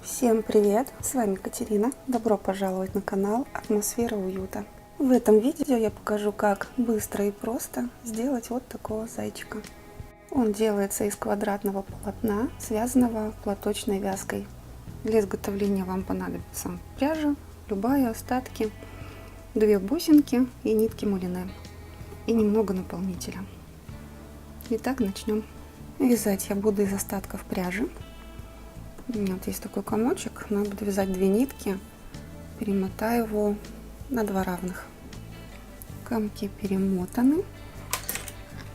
Всем привет! С вами Катерина. Добро пожаловать на канал Атмосфера уюта. В этом видео я покажу, как быстро и просто сделать вот такого зайчика. Он делается из квадратного полотна, связанного платочной вязкой. Для изготовления вам понадобится пряжа, любая, остатки, 2 бусинки и нитки мулине и немного наполнителя. Итак, начнем. Вязать я буду из остатков пряжи. У меня вот есть такой комочек, но я буду вязать 2 нитки, перемотаю его на 2 равных. Комки перемотаны.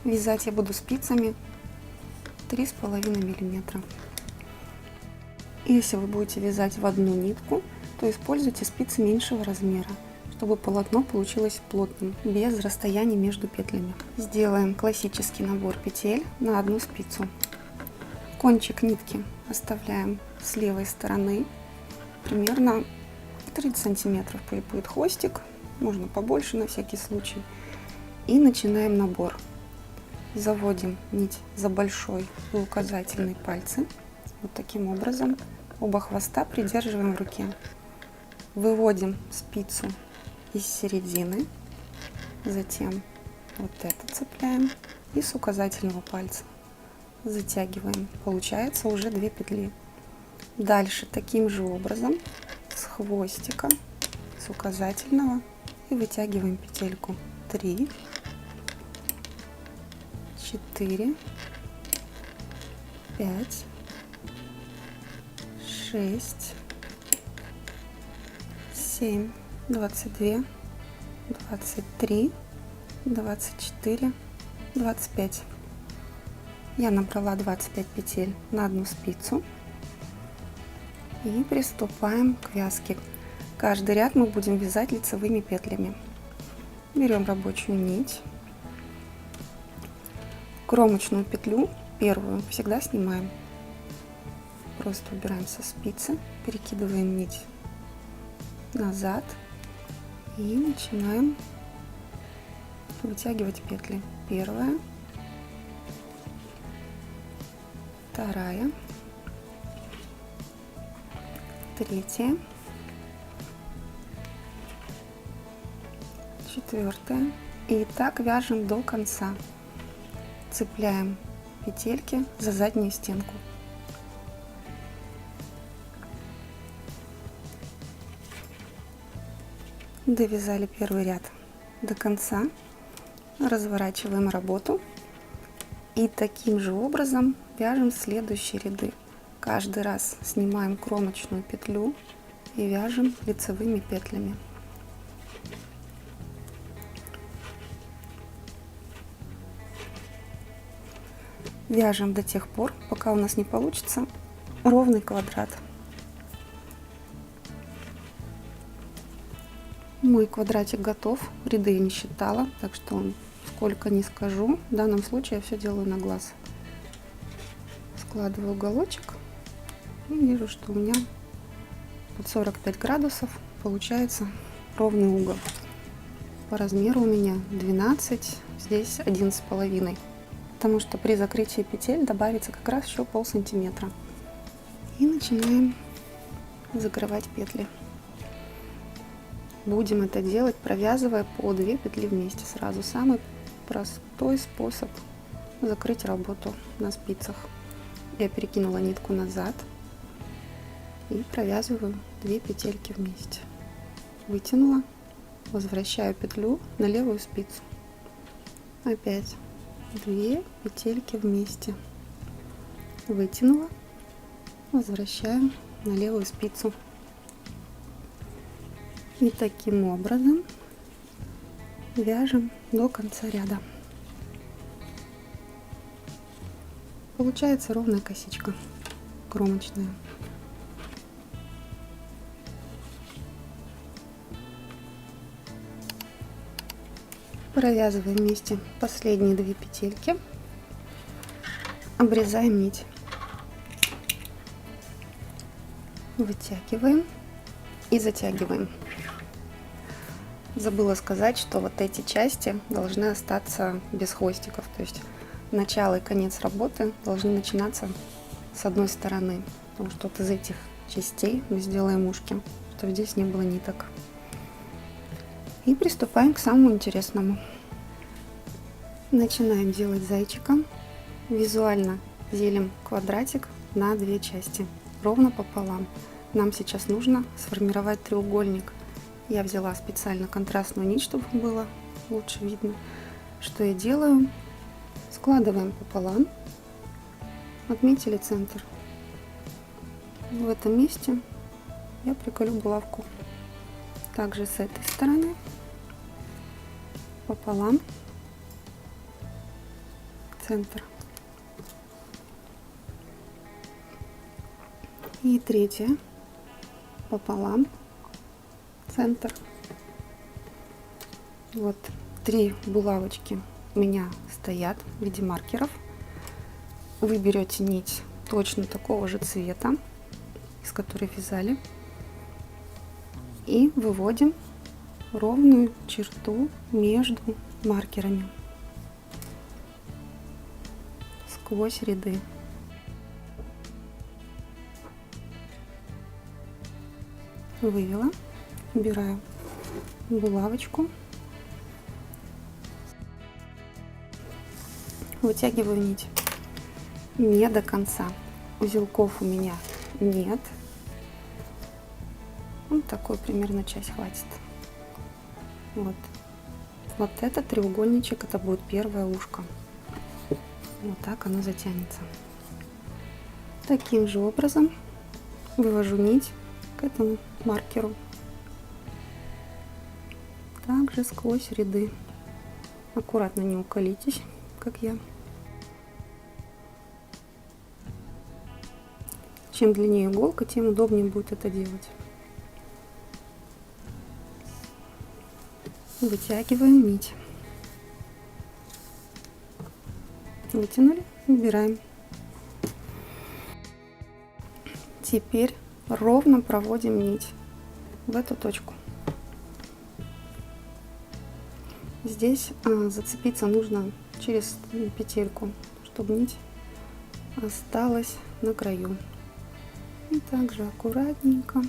Вязать я буду спицами 3,5 мм. Если вы будете вязать в одну нитку, то используйте спицы меньшего размера, чтобы полотно получилось плотным, без расстояния между петлями. Сделаем классический набор петель на одну спицу. Кончик нитки оставляем с левой стороны, примерно 30 сантиметров будет хвостик, можно побольше на всякий случай. И начинаем набор. Заводим нить за большой и указательный пальцы, вот таким образом. Оба хвоста придерживаем в руке. Выводим спицу из середины, затем вот это цепляем и с указательного пальца затягиваем. Получается уже 2 петли. Дальше таким же образом с хвостика, с указательного, и вытягиваем петельку. 3, 4, 5, 6, 7, 22, 23, 24, 25. Я набрала 25 петель на одну спицу и приступаем к вязке. Каждый ряд мы будем вязать лицевыми петлями. Берем рабочую нить, кромочную петлю первую всегда снимаем. Просто убираем со спицы, перекидываем нить назад и начинаем вытягивать петли. Первая, вторая, третья, четвертая. И так вяжем до конца. Цепляем петельки за заднюю стенку. Довязали первый ряд до конца. Разворачиваем работу. И таким же образом вяжем следующие ряды. Каждый раз снимаем кромочную петлю и вяжем лицевыми петлями. Вяжем до тех пор, пока у нас не получится ровный квадрат. Мой квадратик готов, ряды я не считала, так что сколько не скажу. В данном случае я все делаю на глаз. Складываю уголочек и вижу, что у меня под 45 градусов получается ровный угол. По размеру у меня 12, здесь 11,5, потому что при закрытии петель добавится как раз еще полсантиметра. И начинаем закрывать петли. Будем это делать, провязывая по 2 петли вместе сразу. Самый простой способ закрыть работу на спицах. Я перекинула нитку назад и провязываю 2 петельки вместе. Вытянула, возвращаю петлю на левую спицу. Опять 2 петельки вместе. Вытянула, возвращаем на левую спицу. И таким образом вяжем до конца ряда. Получается ровная косичка кромочная. Провязываем вместе последние 2 петельки, обрезаем нить, вытягиваем и затягиваем. Забыла сказать, что вот эти части должны остаться без хвостиков, то есть начало и конец работы должны начинаться с одной стороны, потому что вот из этих частей мы сделаем ушки, чтобы здесь не было ниток. И приступаем к самому интересному. Начинаем делать зайчика. Визуально делим квадратик на две части, ровно пополам. Нам сейчас нужно сформировать треугольник. Я взяла специально контрастную нить, чтобы было лучше видно. Что я делаю? Складываем пополам, отметили центр. В этом месте я приколю булавку. Также с этой стороны пополам, центр. И третье пополам, центр. Вот 3 булавочки у меня стоят в виде маркеров. Вы берете нить точно такого же цвета, из которой вязали, и выводим ровную черту между маркерами сквозь ряды. Вывела, убираю булавочку, вытягиваю нить не до конца. Узелков у меня нет. Вот такой примерно часть хватит. Вот этот треугольничек, это будет первое ушко. Вот так оно затянется. Таким же образом вывожу нить к этому маркеру. Также сквозь ряды. Аккуратно, не уколитесь, как я. Чем длиннее иголка, тем удобнее будет это делать. Вытягиваем нить. Вытянули, убираем. Теперь ровно проводим нить в эту точку. Здесь зацепиться нужно через петельку, чтобы нить осталась на краю. И также аккуратненько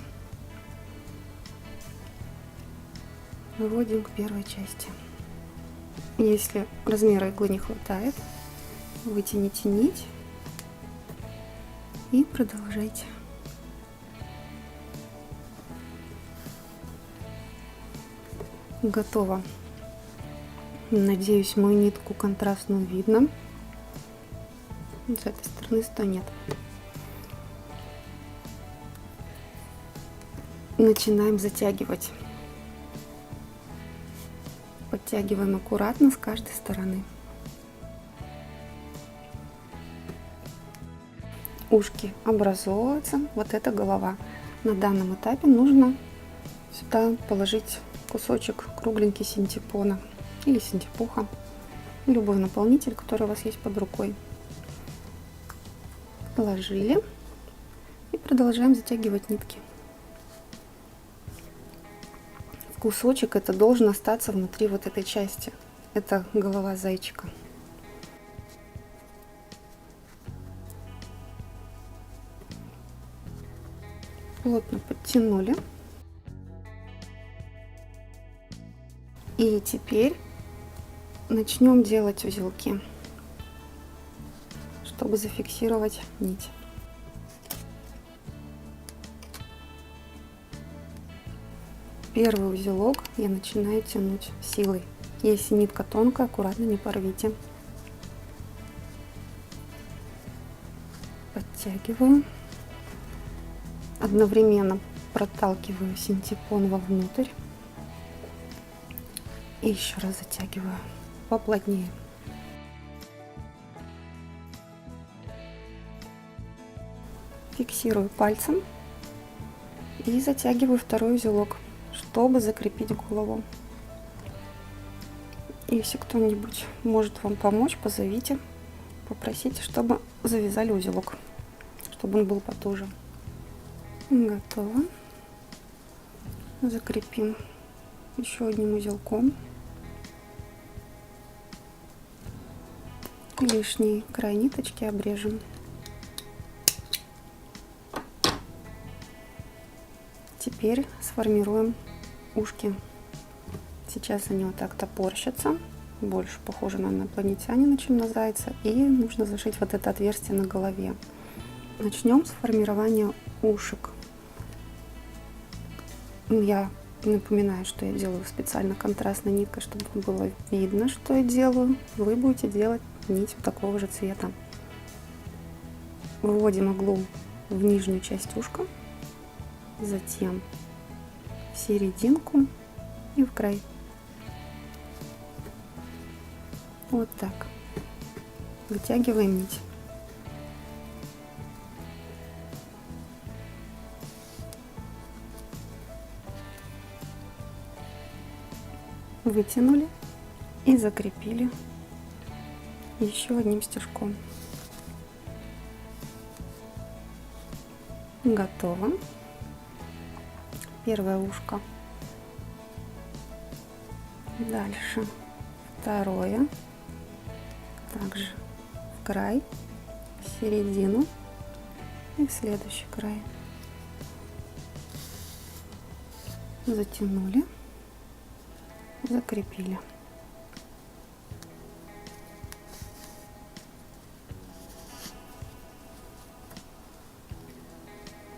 выводим к первой части. Если размера иглы не хватает, вытяните нить и продолжайте. Готово. Надеюсь, мою нитку контрастную видно. С этой стороны то нет. Начинаем затягивать. Подтягиваем аккуратно с каждой стороны. Ушки образовываются. Вот эта голова. На данном этапе нужно сюда положить кусочек кругленький синтепона или синтепуха, любой наполнитель, который у вас есть под рукой. Положили и продолжаем затягивать нитки. Кусочек это должен остаться внутри вот этой части. Это голова зайчика. Плотно подтянули. И теперь начнем делать узелки, чтобы зафиксировать нить. Первый узелок я начинаю тянуть силой. Если нитка тонкая, аккуратно не порвите. Подтягиваю. Одновременно проталкиваю синтепон вовнутрь. И еще раз затягиваю поплотнее. Фиксирую пальцем и затягиваю второй узелок, чтобы закрепить голову. Если кто-нибудь может вам помочь, позовите, попросите, чтобы завязали узелок, чтобы он был потуже. Готово. Закрепим еще одним узелком. Лишний край ниточки обрежем. Теперь сформируем ушки. Сейчас они вот так топорщатся, больше похожи на инопланетянина, чем на зайца, и нужно зашить вот это отверстие на голове. Начнем с формирования ушек. Я напоминаю, что я делаю специально контрастной ниткой, чтобы было видно, что я делаю. Вы будете делать нить такого же цвета. Выводим иглу в нижнюю часть ушка, затем в серединку и в край. Вот так. Вытягиваем нить. Вытянули и закрепили еще одним стежком. Готово. Первое ушко. Дальше второе. Также в край, в середину и в следующий край. Затянули, закрепили.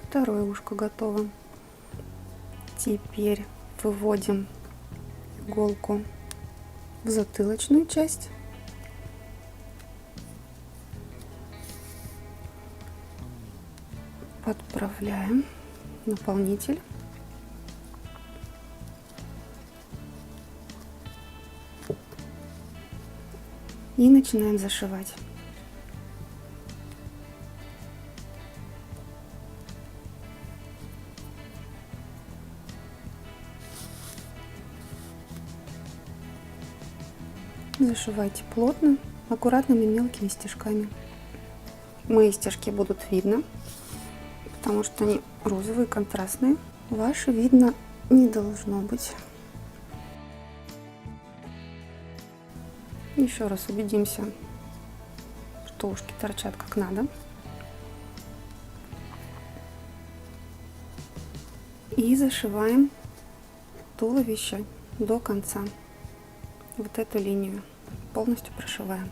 Второе ушко готово. Теперь выводим иголку в затылочную часть. Подправляем наполнитель. И начинаем зашивать. Зашивайте плотно, аккуратными мелкими стежками. Мои стежки будут видно, потому что они розовые, контрастные. Ваши видно не должно быть. Еще раз убедимся, что ушки торчат как надо. И зашиваем туловище до конца. Вот эту линию полностью прошиваем.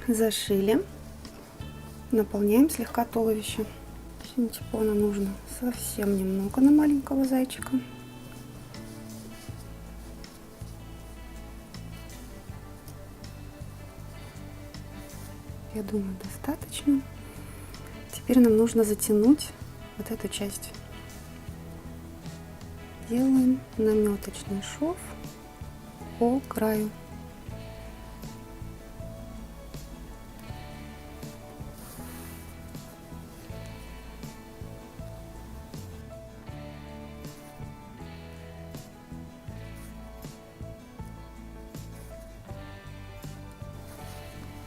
Зашили. Наполняем слегка туловище. Синтепона нужно совсем немного на маленького зайчика. Я думаю, достаточно. Теперь нам нужно затянуть вот эту часть. Делаем наметочный шов по краю.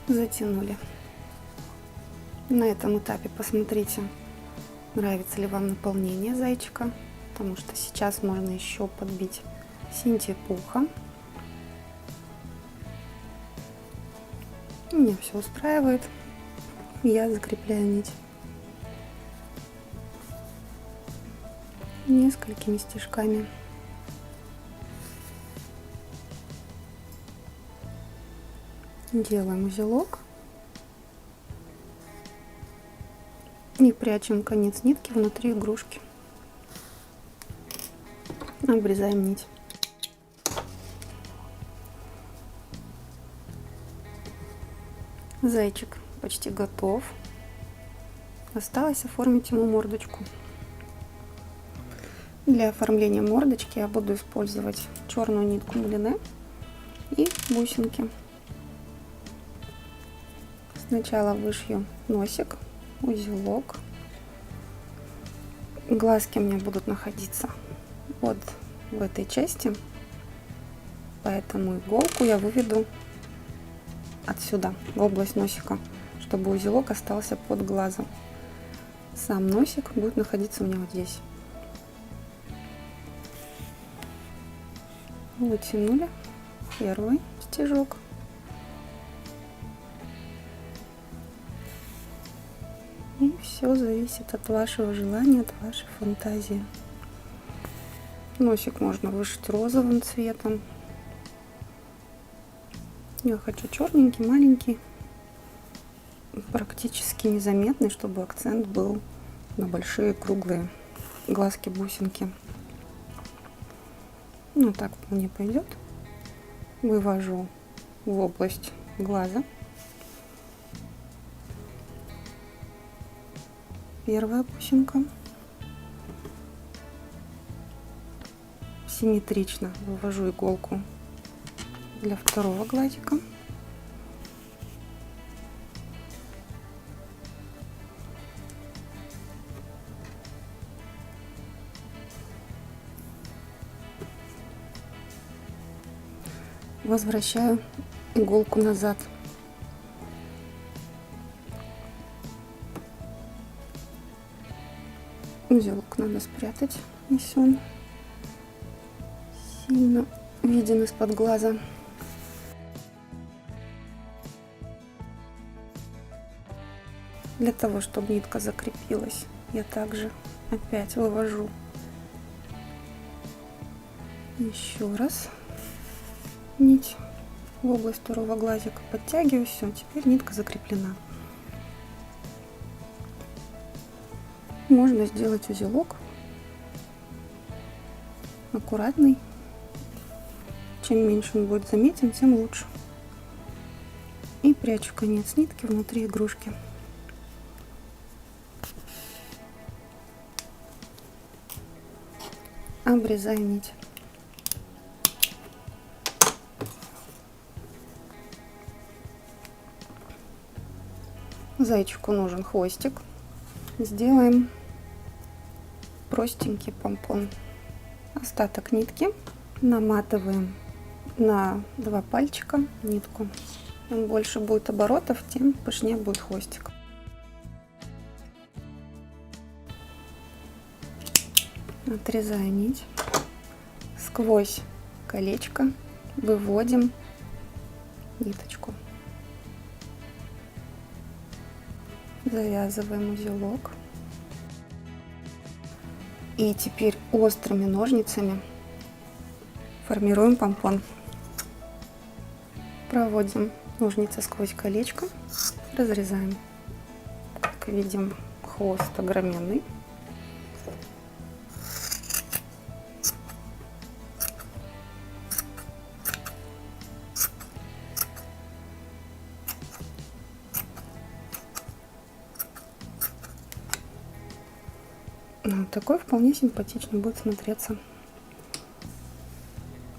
Затянули. На этом этапе посмотрите, нравится ли вам наполнение зайчика, потому что сейчас можно еще подбить синтепуха. Меня все устраивает. Я закрепляю нить несколькими стежками. Делаем узелок и прячем конец нитки внутри игрушки. Обрезаем нить. Зайчик почти готов. Осталось оформить ему мордочку. Для оформления мордочки я буду использовать черную нитку мулине и бусинки. Сначала вышью носик, узелок. Глазки у меня будут находиться вот в этой части, поэтому иголку я выведу отсюда, в область носика, чтобы узелок остался под глазом. Сам носик будет находиться у меня вот здесь. Вытянули первый стежок. И все зависит от вашего желания, от вашей фантазии. Носик можно вышить розовым цветом. Я хочу черненький, маленький, практически незаметный, чтобы акцент был на большие круглые глазки-бусинки. Ну так мне пойдет. Вывожу в область глаза. Первая бусинка. Симметрично вывожу иголку для второго глазика. Возвращаю иголку назад. Узелок надо спрятать, если он сильно виден из-под глаза. Для того, чтобы нитка закрепилась, я также опять вывожу еще раз нить в область второго глазика, подтягиваю, все, теперь нитка закреплена. Можно сделать узелок аккуратный. Чем меньше он будет заметен, тем лучше. И прячу конец нитки внутри игрушки. Обрезаю нить. Зайчику нужен хвостик. Сделаем простенький помпон. Остаток нитки наматываем на 2 пальчика нитку. Чем больше будет оборотов, тем пышнее будет хвостик. Отрезаю нить. Сквозь колечко выводим ниточку. Завязываем узелок. И теперь острыми ножницами формируем помпон. Проводим ножницы сквозь колечко, разрезаем. Как видим, хвост огроменный. Вот такой вполне симпатично будет смотреться.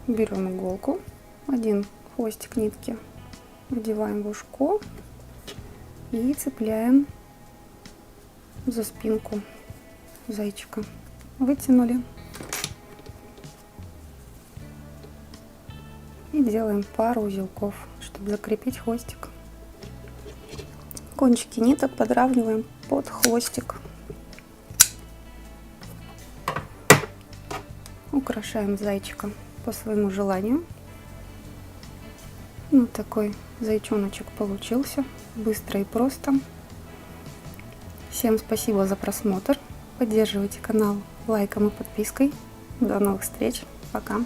Берем иголку, один хвостик нитки вдеваем в ушко и цепляем за спинку зайчика. Вытянули. И делаем пару узелков, чтобы закрепить хвостик. Кончики ниток подравниваем под хвостик. Украшаем зайчика по своему желанию. Вот такой зайчоночек получился. Быстро и просто. Всем спасибо за просмотр. Поддерживайте канал лайком и подпиской. До новых встреч. Пока.